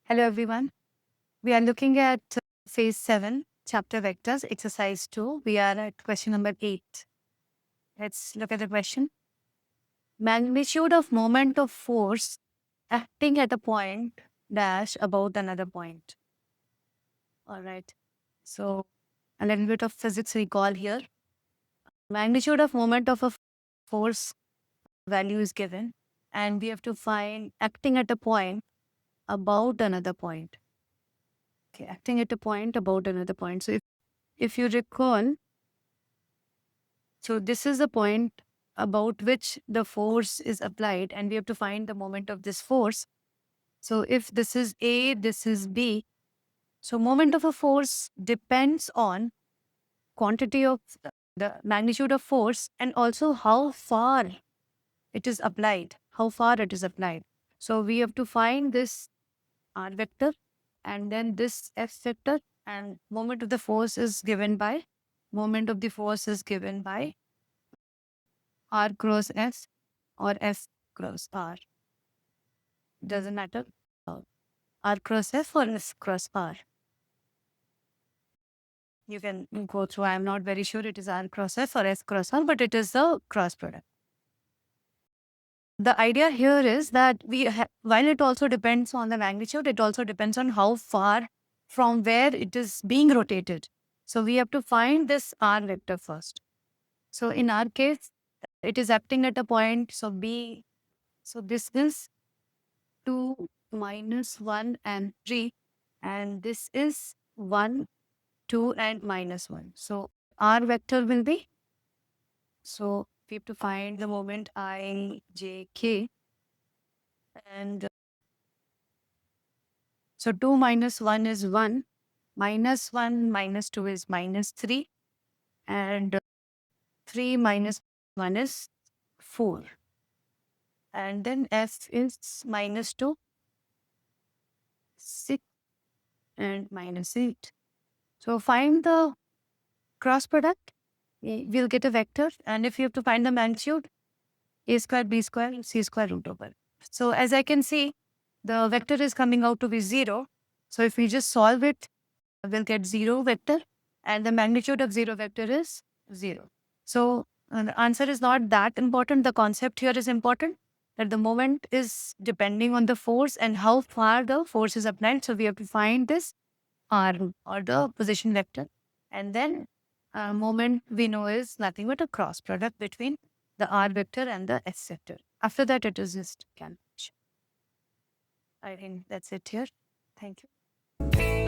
Hello everyone. We are looking at phase 7, chapter vectors, exercise 2. We are at question number 8. Let's look at the question. Magnitude of moment of force acting at a point dash about another point. All right. So a little bit of physics recall here. Magnitude of moment of a force value is given and we have to find acting at a point about another point. Okay, acting at a point about another point. So if you recall, so this is the point about which the force is applied and we have to find the moment of this force. So if this is A, this is B. So moment of a force depends on quantity of the magnitude of force and also how far it is applied, So we have to find this R vector and then this F vector, and moment of the force is given by R cross S or S cross R. Doesn't matter. R cross F or S cross R. You can go through. I'm not very sure it is R cross F or S cross R, but it is the cross product. The idea here is that while it also depends on the magnitude, it also depends on how far from where it is being rotated. So we have to find this R vector first. So in our case, it is acting at a point. So B. So this is 2, -1 and 3, and this is 1, 2 and -1. So R vector will be, so we have to find the moment I, j, k, and so 2 minus 1 is 1, -1 minus 2 is -3, and 3 minus 1 is 4. And then F is -2, 6 and -8. So find the cross product. We'll get a vector, and if you have to find the magnitude, a square, b square, c square root over. So as I can see, the vector is coming out to be 0. So if we just solve it, we'll get 0 vector, and the magnitude of 0 vector is 0. So the answer is not that important. The concept here is important, that the moment is depending on the force and how far the force is applied. So we have to find this R, or the position vector, and then moment we know is nothing but a cross product between the R vector and the S vector. After that, it is just calculation. I think that's it here. Thank you.